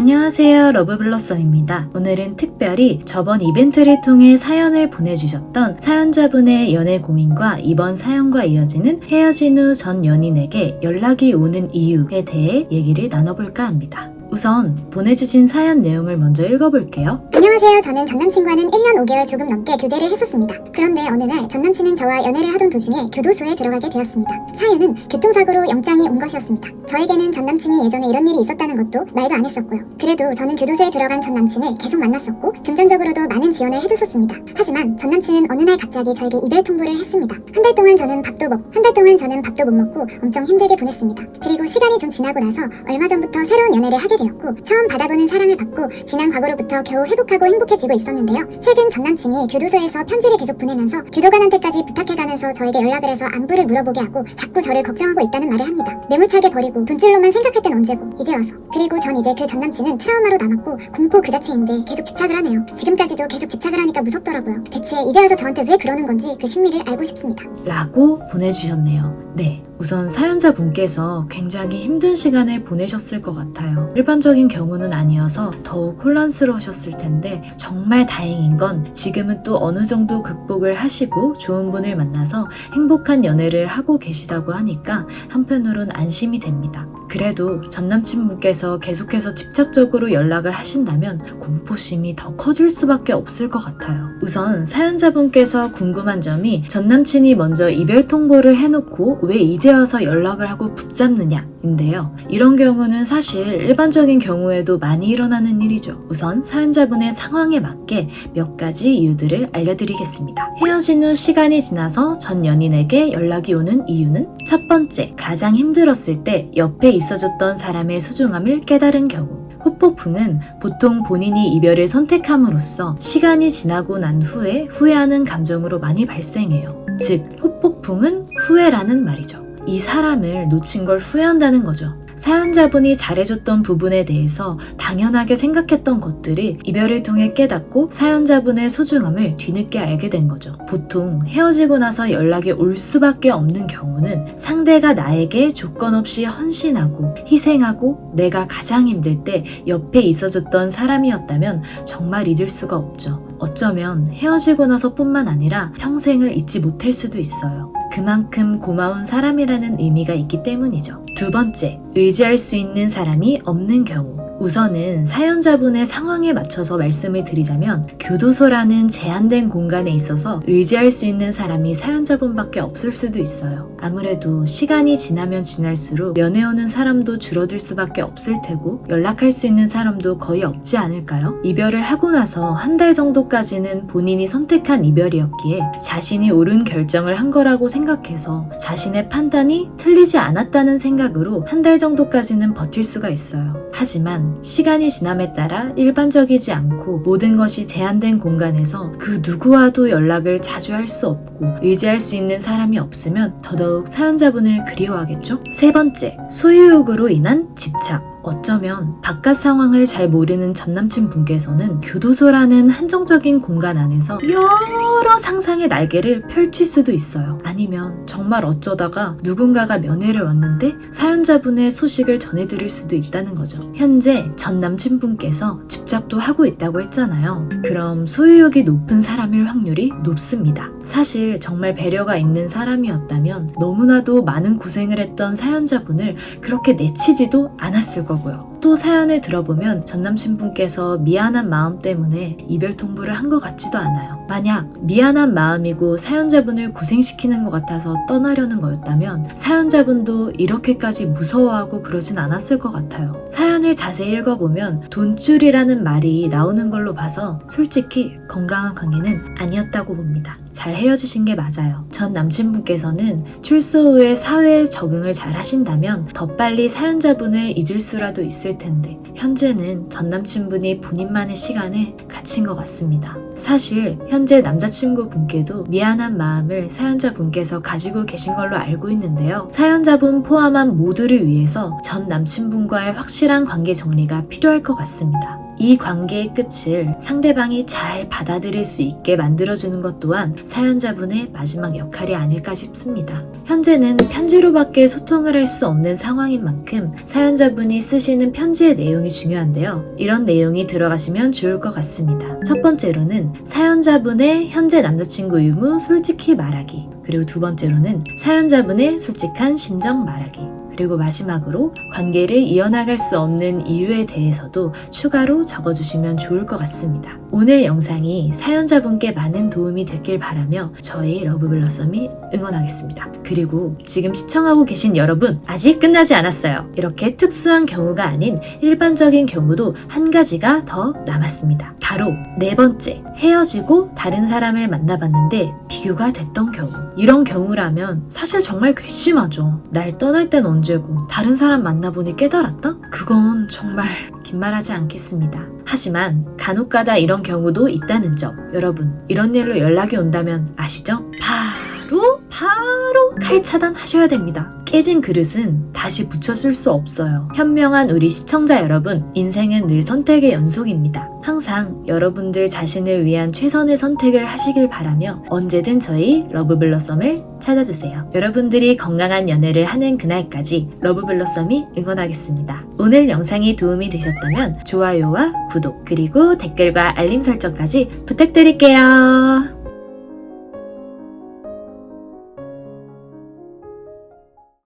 안녕하세요, 러브블러썸입니다. 오늘은 특별히 저번 이벤트를 통해 사연을 보내주셨던 사연자분의 연애 고민과 이번 사연과 이어지는 헤어진 후 전 연인에게 연락이 오는 이유에 대해 얘기를 나눠볼까 합니다. 우선 보내주신 사연 내용을 먼저 읽어볼게요. 안녕하세요. 저는 전남친과는 1년 5개월 조금 넘게 교제를 했었습니다. 그런데 어느 날 전남친은 저와 연애를 하던 도중에 교도소에 들어가게 되었습니다. 사연은 교통사고로 영장이 온 것이었습니다. 저에게는 전남친이 예전에 이런 일이 있었다는 것도 말도 안 했었고요. 그래도 저는 교도소에 들어간 전남친을 계속 만났었고 금전적으로도 많은 지원을 해줬었습니다. 하지만 전남친은 어느 날 갑자기 저에게 이별 통보를 했습니다. 한 달 동안 저는 밥도 못 먹고 엄청 힘들게 보냈습니다. 그리고 시간이 좀 지나고 나서 얼마 전부터 새로운 연애를 하게 되었고 처음 받아보는 사랑을 받고 지난 과거로부터 겨우 회복하고 행복해지고 있었는데요. 최근 전남친이 교도소에서 편지를 계속 보내면서 교도관한테까지 부탁해가면서 저에게 연락을 해서 안부를 물어보게 하고 자꾸 저를 걱정하고 있다는 말을 합니다. 매몰차게 버리고 돈줄로만 생각할 땐 언제고 이제 와서. 그리고 전 이제 그 전남친은 트라우마로 남았고 공포 그 자체인데 계속 집착을 하네요. 지금까지도 계속 집착을 하니까 무섭더라고요. 대체 이제 와서 저한테 왜 그러는 건지 그 심리를 알고 싶습니다. 라고 보내주셨네요. 네, 우선 사연자분께서 굉장히 힘든 시간을 보내셨을 것 같아요. 일반적인 경우는 아니어서 더욱 혼란스러우셨을 텐데 정말 다행인 건 지금은 또 어느 정도 극복을 하시고 좋은 분을 만나서 행복한 연애를 하고 계시다고 하니까 한편으론 안심이 됩니다. 그래도 전남친분께서 계속해서 집착적으로 연락을 하신다면 공포심이 더 커질 수밖에 없을 것 같아요. 우선 사연자분께서 궁금한 점이 전남친이 먼저 이별 통보를 해놓고 왜 이제 와서 연락을 하고 붙잡느냐 인데요. 이런 경우는 사실 일반적인 경우에도 많이 일어나는 일이죠. 우선 사연자분의 상황에 맞게 몇 가지 이유들을 알려드리겠습니다. 헤어진 후 시간이 지나서 전 연인에게 연락이 오는 이유는 첫 번째, 가장 힘들었을 때 옆에 있어줬던 사람의 소중함을 깨달은 경우. 후폭풍은 보통 본인이 이별을 선택함으로써 시간이 지나고 난 후에 후회하는 감정으로 많이 발생해요. 즉, 후폭풍은 후회라는 말이죠. 이 사람을 놓친 걸 후회한다는 거죠. 사연자분이 잘해줬던 부분에 대해서 당연하게 생각했던 것들이 이별을 통해 깨닫고 사연자분의 소중함을 뒤늦게 알게 된 거죠. 보통 헤어지고 나서 연락이 올 수밖에 없는 경우는 상대가 나에게 조건 없이 헌신하고 희생하고 내가 가장 힘들 때 옆에 있어줬던 사람이었다면 정말 잊을 수가 없죠. 어쩌면 헤어지고 나서뿐만 아니라 평생을 잊지 못할 수도 있어요. 그만큼 고마운 사람이라는 의미가 있기 때문이죠. 두 번째, 의지할 수 있는 사람이 없는 경우. 우선은 사연자분의 상황에 맞춰서 말씀을 드리자면 교도소라는 제한된 공간에 있어서 의지할 수 있는 사람이 사연자분밖에 없을 수도 있어요. 아무래도 시간이 지나면 지날수록 면회오는 사람도 줄어들 수밖에 없을 테고 연락할 수 있는 사람도 거의 없지 않을까요? 이별을 하고 나서 한 달 정도까지는 본인이 선택한 이별이었기에 자신이 옳은 결정을 한 거라고 생각해서 자신의 판단이 틀리지 않았다는 생각으로 한 달 정도까지는 버틸 수가 있어요. 하지만 시간이 지남에 따라 일반적이지 않고 모든 것이 제한된 공간에서 그 누구와도 연락을 자주 할 수 없고 의지할 수 있는 사람이 없으면 더더욱 사연자분을 그리워하겠죠? 세 번째, 소유욕으로 인한 집착. 어쩌면 바깥 상황을 잘 모르는 전남친 분께서는 교도소라는 한정적인 공간 안에서 여러 상상의 날개를 펼칠 수도 있어요. 아니면 정말 어쩌다가 누군가가 면회를 왔는데 사연자분의 소식을 전해드릴 수도 있다는 거죠. 현재 전남친 분께서 집착도 하고 있다고 했잖아요. 그럼 소유욕이 높은 사람일 확률이 높습니다. 사실 정말 배려가 있는 사람이었다면 너무나도 많은 고생을 했던 사연자분을 그렇게 내치지도 않았을 거고요. 또 사연을 들어보면 전남친분께서 미안한 마음 때문에 이별 통보를 한 것 같지도 않아요. 만약 미안한 마음이고 사연자분을 고생시키는 것 같아서 떠나려는 거였다면 사연자분도 이렇게까지 무서워하고 그러진 않았을 것 같아요. 사연을 자세히 읽어보면 돈줄이라는 말이 나오는 걸로 봐서 솔직히 건강한 관계는 아니었다고 봅니다. 잘 헤어지신 게 맞아요. 전 남친분께서는 출소 후에 사회에 적응을 잘 하신다면 더 빨리 사연자분을 잊을 수라도 있을 텐데 현재는 전 남친분이 본인만의 시간에 갇힌 것 같습니다. 사실 현재 남자친구분께도 미안한 마음을 사연자분께서 가지고 계신 걸로 알고 있는데요. 사연자분 포함한 모두를 위해서 전 남친분과의 확실한 관계 정리가 필요할 것 같습니다. 이 관계의 끝을 상대방이 잘 받아들일 수 있게 만들어주는 것 또한 사연자분의 마지막 역할이 아닐까 싶습니다. 현재는 편지로밖에 소통을 할 수 없는 상황인 만큼 사연자분이 쓰시는 편지의 내용이 중요한데요. 이런 내용이 들어가시면 좋을 것 같습니다. 첫 번째로는 사연자분의 현재 남자친구 의무 솔직히 말하기. 그리고 두 번째로는 사연자분의 솔직한 심정 말하기. 그리고 마지막으로 관계를 이어나갈 수 없는 이유에 대해서도 추가로 적어주시면 좋을 것 같습니다. 오늘 영상이 사연자분께 많은 도움이 됐길 바라며 저희 러브블러썸이 응원하겠습니다. 그리고 지금 시청하고 계신 여러분, 아직 끝나지 않았어요. 이렇게 특수한 경우가 아닌 일반적인 경우도 한 가지가 더 남았습니다. 바로 네 번째, 헤어지고 다른 사람을 만나봤는데 비교가 됐던 경우. 이런 경우라면 사실 정말 괘씸하죠. 날 떠날 땐 언제고 다른 사람 만나보니 깨달았다? 그건 정말 긴말하지 않겠습니다. 하지만 간혹가다 이런 경우도 있다는 점, 여러분 이런 일로 연락이 온다면 아시죠? 바로 칼 차단하셔야 됩니다. 깨진 그릇은 다시 붙여 쓸 수 없어요. 현명한 우리 시청자 여러분, 인생은 늘 선택의 연속입니다. 항상 여러분들 자신을 위한 최선의 선택을 하시길 바라며 언제든 저희 러브블러썸을 찾아주세요. 여러분들이 건강한 연애를 하는 그날까지 러브블러썸이 응원하겠습니다. 오늘 영상이 도움이 되셨다면 좋아요와 구독, 그리고 댓글과 알림 설정까지 부탁드릴게요.